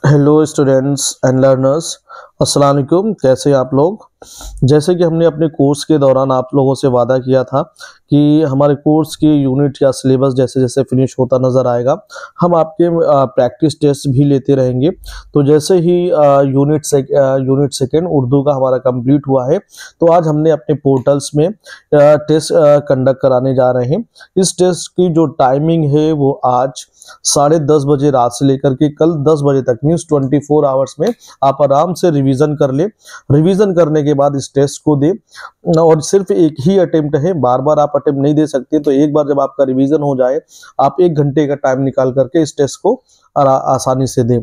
Hello students and learners, अस्सलाम वालेकुम। कैसे हैं आप लोग। जैसे कि हमने अपने कोर्स के दौरान आप लोगों से वादा किया था कि हमारे कोर्स की यूनिट या सिलेबस जैसे जैसे फिनिश होता नज़र आएगा हम आपके प्रैक्टिस टेस्ट भी लेते रहेंगे। तो जैसे ही यूनिट सेकेंड उर्दू का हमारा कंप्लीट हुआ है तो आज हमने अपने पोर्टल्स में टेस्ट कंडक्ट कराने जा रहे हैं। इस टेस्ट की जो टाइमिंग है वो आज 10:30 बजे रात से लेकर के कल 10 बजे तक मीन्स 24 आवर्स में आप आराम से रिवीजन कर ले। रिवीजन करने के बाद इस टेस्ट को दे और सिर्फ एक ही अटेम्प्ट है, बार बार आप अटेम्प्ट नहीं दे सकते। तो एक बार जब आपका रिवीजन हो जाए आप 1 घंटे का टाइम निकाल करके इस टेस्ट को आसानी से दें।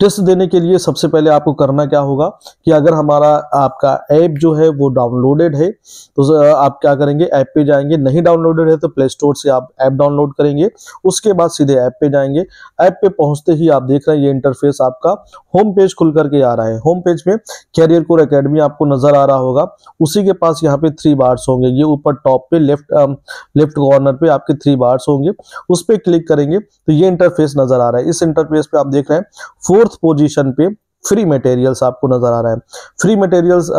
टेस्ट देने के लिए सबसे पहले आपको करना क्या होगा कि अगर हमारा आपका ऐप जो है वो डाउनलोडेड है तो आप क्या करेंगे, ऐप पे जाएंगे। नहीं डाउनलोडेड है तो प्ले स्टोर से आप ऐप डाउनलोड करेंगे। उसके बाद सीधे ऐप पे जाएंगे। ऐप पे पहुंचते ही आप देख रहे हैं ये इंटरफेस आपका होम पेज खुल करके आ रहा है। होम पेज में कैरियर कोर एकेडमी आपको नजर आ रहा होगा। उसी के पास यहाँ पे 3 बार्स होंगे। ये ऊपर टॉप पे लेफ्ट कॉर्नर पे आपके 3 बार्स होंगे। उस पर क्लिक करेंगे तो ये इंटरफेस नजर आ रहा है। इस इंटरफेस पे आप देख रहे हैं 4th पोजीशन पे फ्री मटेरियल्स आपको नजर आ रहा है। फ्री मटेरियल्स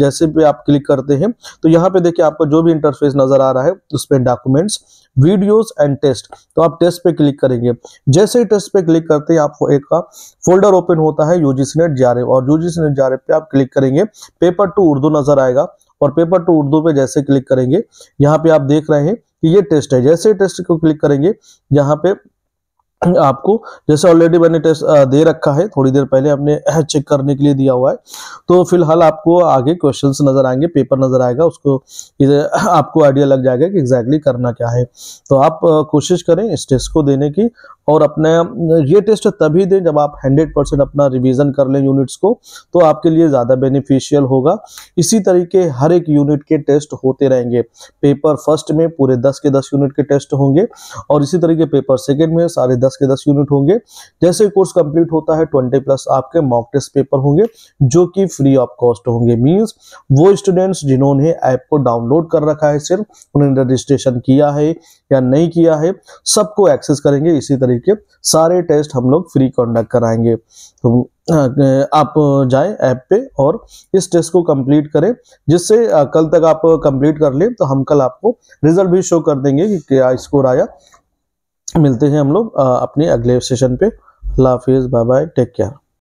जैसे पे आप क्लिक करते हैं तो यहाँ पे देखिए आपको जो भी इंटरफेस नजर आ रहा है उसमें डॉक्यूमेंट्स, वीडियोस एंड टेस्ट। तो आप टेस्ट पे क्लिक करेंगे। जैसे ही टेस्ट पे क्लिक करते हैं आपको एक का फोल्डर ओपन होता है यूजीसी नेट जेआरएफ, और यूजीसी नेट जेआरएफ पे आप क्लिक करेंगे। पेपर 2 उर्दू नजर आएगा और पेपर 2 उर्दू पे जैसे क्लिक करेंगे यहाँ पे आप देख रहे हैं कि ये टेस्ट है। जैसे टेस्ट को क्लिक करेंगे यहाँ पे आपको जैसे ऑलरेडी मैंने टेस्ट दे रखा है, थोड़ी देर पहले हमने चेक करने के लिए दिया हुआ है। तो फिलहाल आपको आगे क्वेश्चंस नजर आएंगे, पेपर नजर आएगा, उसको आपको आइडिया लग जाएगा कि एग्जैक्टली करना क्या है। तो आप कोशिश करें इस टेस्ट को देने की और अपने ये टेस्ट तभी दें जब आप 100% अपना रिवीजन कर लें यूनिट्स को, तो आपके लिए ज़्यादा बेनिफिशियल होगा। इसी तरीके हर एक यूनिट के टेस्ट होते रहेंगे। पेपर फर्स्ट में पूरे 10 के 10 यूनिट के टेस्ट होंगे और इसी तरीके पेपर सेकेंड में सारे 10 के 10 यूनिट होंगे। जैसे कोर्स कंप्लीट होता है 20+ आपके मॉक टेस्ट पेपर होंगे जो कि फ्री ऑफ कॉस्ट होंगे। मींस वो स्टूडेंट्स जिन्होंने ऐप को डाउनलोड कर रखा है, सिर्फ उन्होंने रजिस्ट्रेशन किया है या नहीं किया है, सबको एक्सेस करेंगे। इसी तरीके सारे टेस्ट हम लोग फ्री कंडक्ट कराएंगे। तो आप जाएं ऐप पे और इस टेस्ट को कंप्लीट करें, जिससे कल तक आप कंप्लीट कर लें तो हम कल आपको रिजल्ट भी शो कर देंगे कि क्या स्कोर आया। मिलते हैं हम लोग अपने अगले सेशन पे। अल्लाह हाफिज़, बाय बाय, टेक केयर।